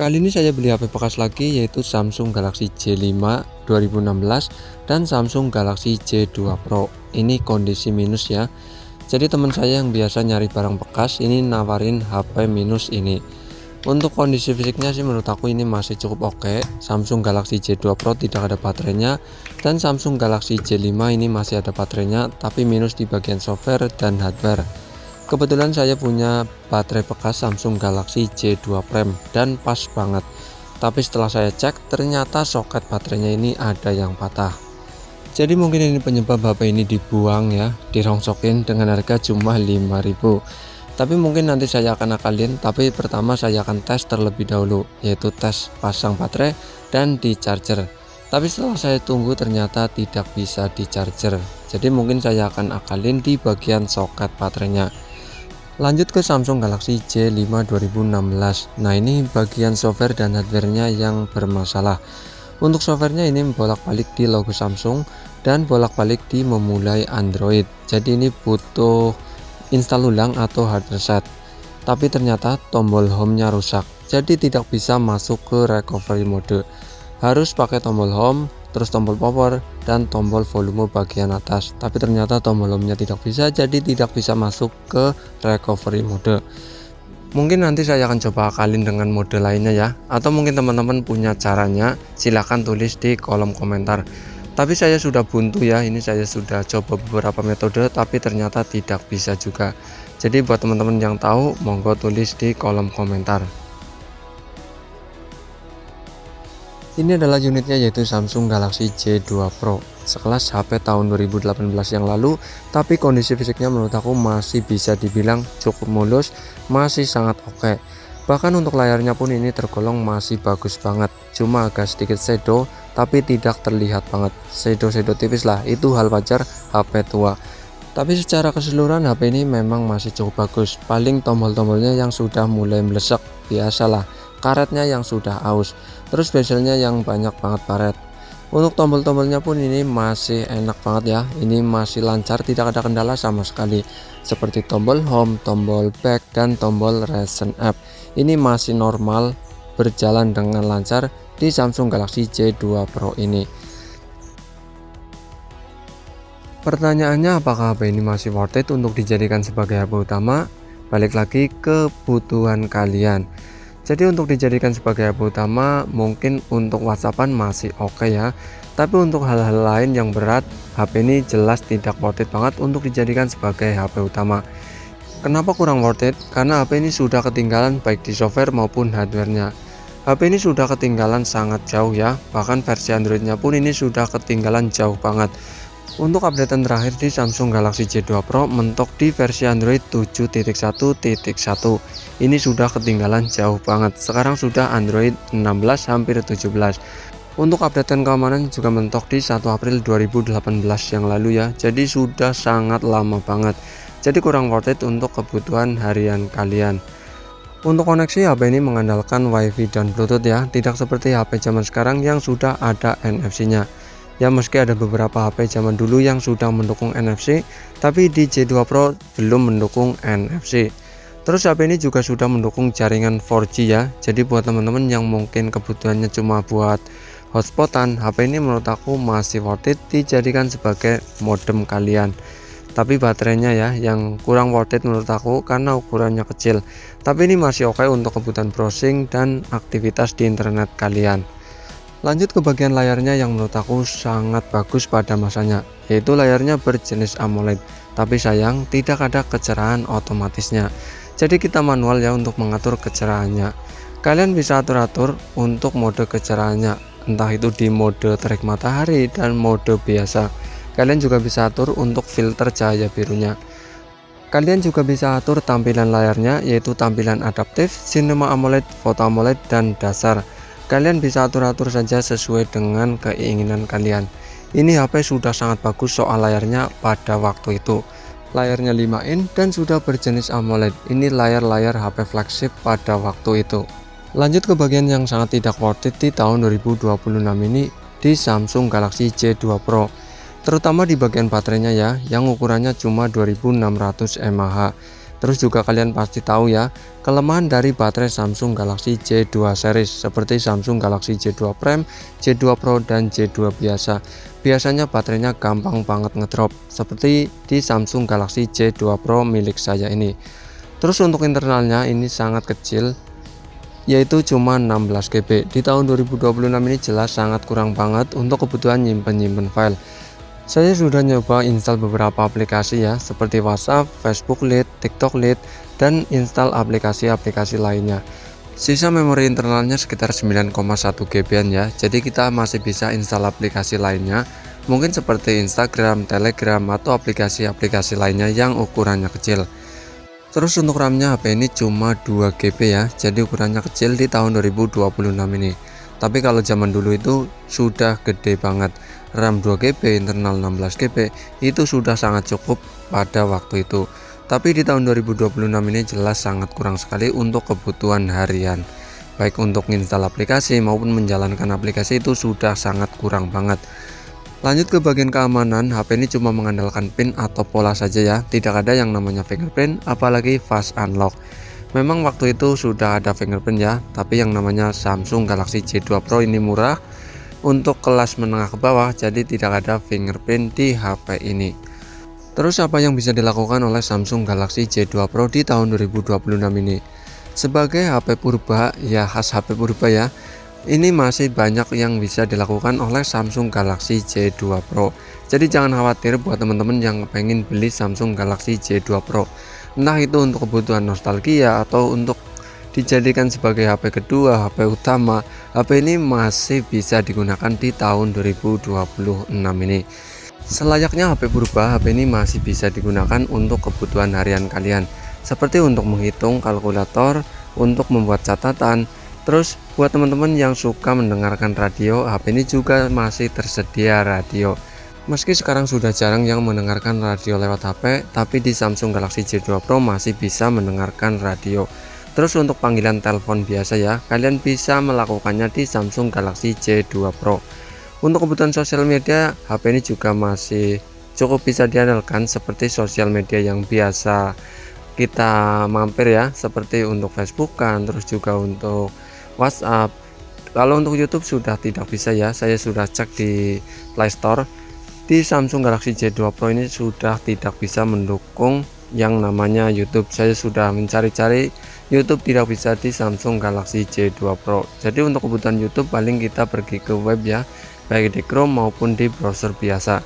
Kali ini saya beli HP bekas lagi, yaitu Samsung Galaxy J5 2016 dan Samsung Galaxy J2 Pro. Ini kondisi minus ya. Jadi teman saya yang biasa nyari barang bekas ini nawarin HP minus ini. Untuk kondisi fisiknya sih menurut aku ini masih cukup oke. Samsung Galaxy J2 Pro tidak ada baterainya, dan Samsung Galaxy J5 ini masih ada baterainya, tapi minus di bagian software dan hardware. Kebetulan saya punya baterai bekas Samsung Galaxy J2 Prime dan pas banget. Tapi setelah saya cek, ternyata soket baterainya ini ada yang patah. Jadi mungkin ini penyebab HP ini dibuang ya, dirongsokin dengan harga cuma 5.000. Tapi mungkin nanti saya akan akalin, tapi pertama saya akan tes terlebih dahulu, yaitu tes pasang baterai dan di charger. Tapi setelah saya tunggu ternyata tidak bisa di charger. Jadi mungkin saya akan akalin di bagian soket baterainya. Lanjut ke Samsung Galaxy J5 2016. Nah, ini bagian software dan hardware-nya yang bermasalah. Untuk software-nya ini bolak-balik di logo Samsung dan bolak-balik di memulai Android. Jadi ini butuh install ulang atau hard reset. Tapi ternyata tombol home-nya rusak. Jadi tidak bisa masuk ke recovery mode. Harus pakai tombol home, terus tombol power dan tombol volume bagian atas. Tapi ternyata tombol home-nya tidak bisa, jadi tidak bisa masuk ke recovery mode. Mungkin nanti saya akan coba akalin dengan mode lainnya ya, atau mungkin teman-teman punya caranya, silahkan tulis di kolom komentar. Tapi saya sudah buntu ya, ini saya sudah coba beberapa metode tapi ternyata tidak bisa juga. Jadi buat teman-teman yang tahu, monggo tulis di kolom komentar. Ini adalah unitnya, yaitu Samsung Galaxy J2 Pro, sekelas HP tahun 2018 yang lalu, tapi kondisi fisiknya menurut aku masih bisa dibilang cukup mulus, masih sangat oke. Bahkan untuk layarnya pun ini tergolong masih bagus banget, cuma agak sedikit shadow, tapi tidak terlihat banget. Shadow tipis lah, itu hal wajar HP tua. Tapi secara keseluruhan HP ini memang masih cukup bagus. Paling tombol-tombolnya yang sudah mulai melesek, biasalah. Karetnya yang sudah aus, terus bezelnya yang banyak banget karet. Untuk tombol-tombolnya pun ini masih enak banget ya, ini masih lancar, tidak ada kendala sama sekali. Seperti tombol home, tombol back, dan tombol recent app. Ini masih normal, berjalan dengan lancar di Samsung Galaxy J2 Pro ini. Pertanyaannya, apakah HP ini masih worth it untuk dijadikan sebagai HP utama? Balik lagi ke kebutuhan kalian. Jadi untuk dijadikan sebagai HP utama, mungkin untuk WhatsAppan masih oke ya. Tapi untuk hal-hal lain yang berat, HP ini jelas tidak worth it banget untuk dijadikan sebagai HP utama. Kenapa kurang worth it? Karena HP ini sudah ketinggalan baik di software maupun hardware-nya. HP ini sudah ketinggalan sangat jauh ya. Bahkan versi Android-nya pun ini sudah ketinggalan jauh banget. Untuk updatean terakhir di Samsung Galaxy J2 Pro mentok di versi Android 7.1.1. Ini sudah ketinggalan jauh banget. Sekarang sudah Android 16 hampir 17. Untuk updatean keamanan juga mentok di 1 April 2018 yang lalu ya. Jadi sudah sangat lama banget. Jadi kurang worth it untuk kebutuhan harian kalian. Untuk koneksi, HP ini mengandalkan WiFi dan Bluetooth ya. Tidak seperti HP zaman sekarang yang sudah ada NFC-nya. Ya, meski ada beberapa HP zaman dulu yang sudah mendukung NFC, tapi di J2 Pro belum mendukung NFC. Terus HP ini juga sudah mendukung jaringan 4G ya. Jadi buat teman-teman yang mungkin kebutuhannya cuma buat hotspotan, HP ini menurut aku masih worth it dijadikan sebagai modem kalian. Tapi baterainya ya yang kurang worth it menurut aku karena ukurannya kecil. Tapi ini masih oke untuk kebutuhan browsing dan aktivitas di internet kalian. Lanjut ke bagian layarnya yang menurut aku sangat bagus pada masanya, yaitu layarnya berjenis AMOLED. Tapi sayang tidak ada kecerahan otomatisnya. Jadi kita manual ya untuk mengatur kecerahannya. Kalian bisa atur-atur untuk mode kecerahannya, entah itu di mode terik matahari dan mode biasa. Kalian juga bisa atur untuk filter cahaya birunya. Kalian juga bisa atur tampilan layarnya, yaitu tampilan adaptif, Cinema AMOLED, Photo AMOLED, dan dasar. Kalian bisa atur-atur saja sesuai dengan keinginan kalian. Ini HP sudah sangat bagus soal layarnya pada waktu itu. Layarnya 5 in dan sudah berjenis AMOLED. Ini layar-layar HP flagship pada waktu itu. Lanjut ke bagian yang sangat tidak worth it di tahun 2026 ini di Samsung Galaxy J2 Pro. Terutama di bagian baterainya ya, yang ukurannya cuma 2600 mAh. Terus juga kalian pasti tahu ya, kelemahan dari baterai Samsung Galaxy J2 series seperti Samsung Galaxy J2 Prime, J2 Pro, dan J2 biasa. Biasanya baterainya gampang banget ngedrop, seperti di Samsung Galaxy J2 Pro milik saya ini. Terus untuk internalnya ini sangat kecil, yaitu cuma 16 GB. Di tahun 2026 ini jelas sangat kurang banget untuk kebutuhan nyimpen file. Saya sudah nyoba install beberapa aplikasi ya, seperti WhatsApp, Facebook Lite, TikTok Lite, dan install aplikasi-aplikasi lainnya. Sisa memori internalnya sekitar 9,1 GB-an ya, jadi kita masih bisa install aplikasi lainnya, mungkin seperti Instagram, Telegram, atau aplikasi-aplikasi lainnya yang ukurannya kecil. Terus untuk RAM-nya HP ini cuma 2 GB ya, jadi ukurannya kecil di tahun 2026 ini. Tapi kalau zaman dulu itu sudah gede banget. RAM 2 GB, internal 16 GB itu sudah sangat cukup pada waktu itu. Tapi di tahun 2026 ini jelas sangat kurang sekali untuk kebutuhan harian. Baik untuk menginstal aplikasi maupun menjalankan aplikasi itu sudah sangat kurang banget. Lanjut ke bagian keamanan, HP ini cuma mengandalkan PIN atau pola saja ya, tidak ada yang namanya fingerprint, apalagi fast unlock. Memang waktu itu sudah ada fingerprint ya, tapi yang namanya Samsung Galaxy J2 Pro ini murah untuk kelas menengah ke bawah, jadi tidak ada fingerprint di HP ini. Terus apa yang bisa dilakukan oleh Samsung Galaxy J2 Pro di tahun 2026 ini? Sebagai HP purba, ya khas HP purba ya, ini masih banyak yang bisa dilakukan oleh Samsung Galaxy J2 Pro. Jadi jangan khawatir buat teman-teman yang pengen beli Samsung Galaxy J2 Pro. Entah itu untuk kebutuhan nostalgia atau untuk dijadikan sebagai HP kedua, HP utama, HP ini masih bisa digunakan di tahun 2026 ini. Selayaknya HP purba, HP ini masih bisa digunakan untuk kebutuhan harian kalian, seperti untuk menghitung kalkulator, untuk membuat catatan. Terus buat teman-teman yang suka mendengarkan radio, HP ini juga masih tersedia radio. Meski sekarang sudah jarang yang mendengarkan radio lewat HP, tapi di Samsung Galaxy J2 Pro masih bisa mendengarkan radio. Terus untuk panggilan telepon biasa ya, kalian bisa melakukannya di Samsung Galaxy J2 Pro. Untuk kebutuhan sosial media, HP ini juga masih cukup bisa diandalkan seperti sosial media yang biasa kita mampir ya, seperti untuk Facebookan, terus juga untuk WhatsApp. Kalau untuk YouTube sudah tidak bisa ya, saya sudah cek di Play Store. Di Samsung Galaxy J2 Pro ini sudah tidak bisa mendukung yang namanya YouTube. Saya sudah mencari-cari, YouTube tidak bisa di Samsung Galaxy J2 Pro. Jadi untuk kebutuhan YouTube paling kita pergi ke web ya, baik di Chrome maupun di browser biasa.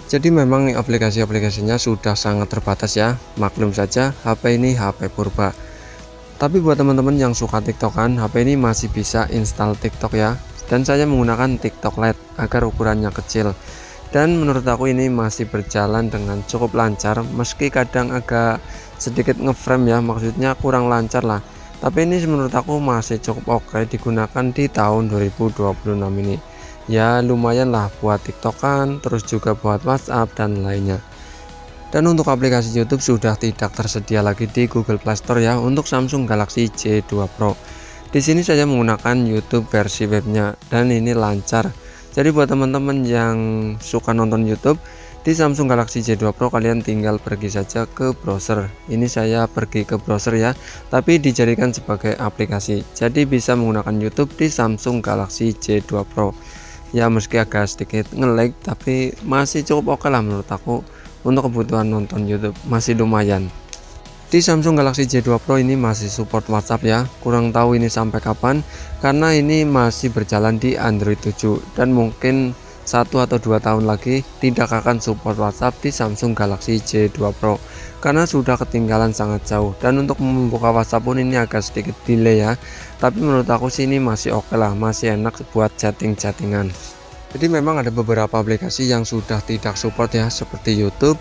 Jadi memang aplikasi-aplikasinya sudah sangat terbatas ya. Maklum saja HP ini HP purba. Tapi buat teman-teman yang suka TikTokan, HP ini masih bisa install TikTok ya. Dan saya menggunakan TikTok Lite agar ukurannya kecil. Dan menurut aku ini masih berjalan dengan cukup lancar, meski kadang agak sedikit ngeframe ya, maksudnya kurang lancar lah. Tapi ini menurut aku masih cukup oke digunakan di tahun 2026 ini. Ya lumayan lah buat TikTokan, terus juga buat WhatsApp dan lainnya. Dan untuk aplikasi YouTube sudah tidak tersedia lagi di Google Play Store ya untuk Samsung Galaxy J2 Pro. Di sini saya menggunakan YouTube versi webnya dan ini lancar. Jadi buat teman-teman yang suka nonton YouTube di Samsung Galaxy J2 Pro, kalian tinggal pergi saja ke browser. Ini saya pergi ke browser ya, tapi dijadikan sebagai aplikasi. Jadi bisa menggunakan YouTube di Samsung Galaxy J2 Pro. Ya meski agak sedikit nge-lag, tapi masih cukup oke lah menurut aku untuk kebutuhan nonton YouTube, masih lumayan. Di Samsung Galaxy J2 Pro ini masih support WhatsApp ya, kurang tahu ini sampai kapan karena ini masih berjalan di Android 7 dan mungkin 1 atau 2 tahun lagi tidak akan support WhatsApp di Samsung Galaxy J2 Pro karena sudah ketinggalan sangat jauh. Dan untuk membuka WhatsApp pun ini agak sedikit delay ya, tapi menurut aku sih ini masih oke lah, masih enak buat chatting-chattingan. Jadi memang ada beberapa aplikasi yang sudah tidak support ya, seperti YouTube.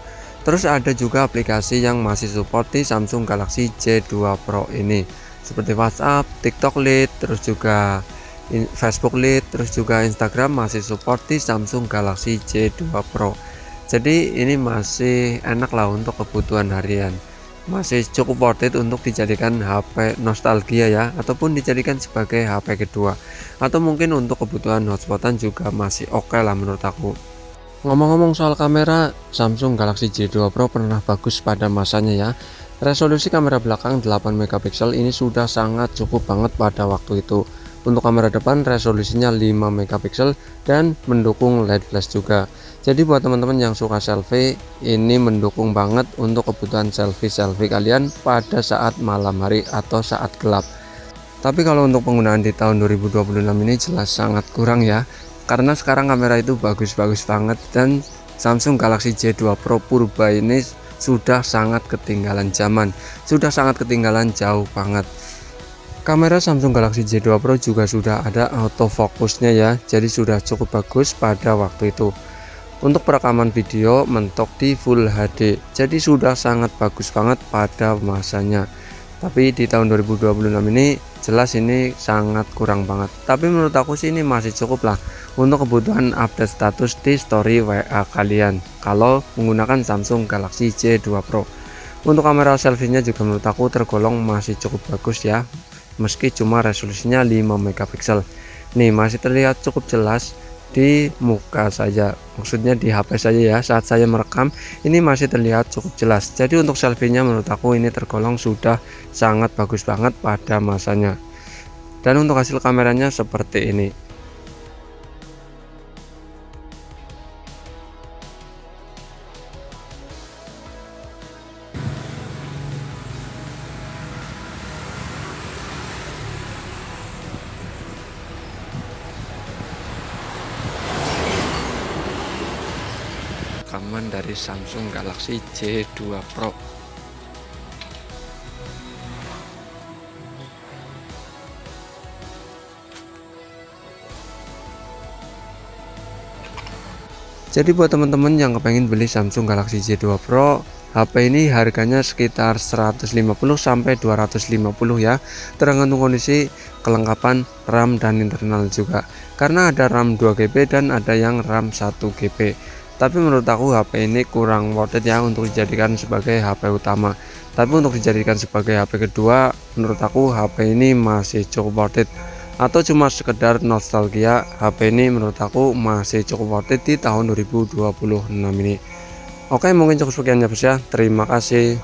Terus ada juga aplikasi yang masih support di Samsung Galaxy J2 Pro ini, seperti WhatsApp, TikTok Lite, terus juga Facebook Lite, terus juga Instagram masih support di Samsung Galaxy J2 Pro. Jadi ini masih enak lah untuk kebutuhan harian, masih cukup worth it untuk dijadikan HP nostalgia ya, ataupun dijadikan sebagai HP kedua, atau mungkin untuk kebutuhan hotspotan juga masih oke lah menurut aku. Ngomong-ngomong soal kamera, Samsung Galaxy J2 Pro pernah bagus pada masanya ya. Resolusi kamera belakang 8 megapiksel ini sudah sangat cukup banget pada waktu itu. Untuk kamera depan resolusinya 5 megapiksel dan mendukung LED flash juga. Jadi buat teman-teman yang suka selfie, ini mendukung banget untuk kebutuhan selfie kalian pada saat malam hari atau saat gelap. Tapi kalau untuk penggunaan di tahun 2026 ini jelas sangat kurang ya. Karena sekarang kamera itu bagus-bagus banget dan Samsung Galaxy J2 Pro Purba ini sudah sangat ketinggalan zaman, sudah sangat ketinggalan jauh banget. Kamera Samsung Galaxy J2 Pro juga sudah ada autofocusnya ya, jadi sudah cukup bagus pada waktu itu. Untuk perekaman video mentok di Full HD, jadi sudah sangat bagus banget pada masanya. Tapi di tahun 2026 ini jelas ini sangat kurang banget. Tapi menurut aku sih ini masih cukup lah untuk kebutuhan update status di story WA kalian kalau menggunakan Samsung Galaxy J2 Pro. Untuk kamera selfie-nya juga menurut aku tergolong masih cukup bagus ya, meski cuma resolusinya 5 megapiksel. Nih masih terlihat cukup jelas di muka saja, maksudnya di HP saja ya. Saat saya merekam ini masih terlihat cukup jelas. Jadi untuk selfie-nya menurut aku ini tergolong sudah sangat bagus banget pada masanya. Dan untuk hasil kameranya seperti ini. Rekaman dari Samsung Galaxy J2 Pro. Jadi buat teman-teman yang kepengen beli Samsung Galaxy J2 Pro, HP ini harganya sekitar 150 sampai 250 ya, tergantung kondisi, kelengkapan RAM dan internal juga. Karena ada RAM 2GB dan ada yang RAM 1GB. Tapi menurut aku HP ini kurang worth it ya untuk dijadikan sebagai HP utama. Tapi untuk dijadikan sebagai HP kedua, menurut aku HP ini masih cukup worth it. Atau cuma sekedar nostalgia, HP ini menurut aku masih cukup worth it di tahun 2026 ini. Oke, mungkin cukup sekian ya bos ya. Terima kasih.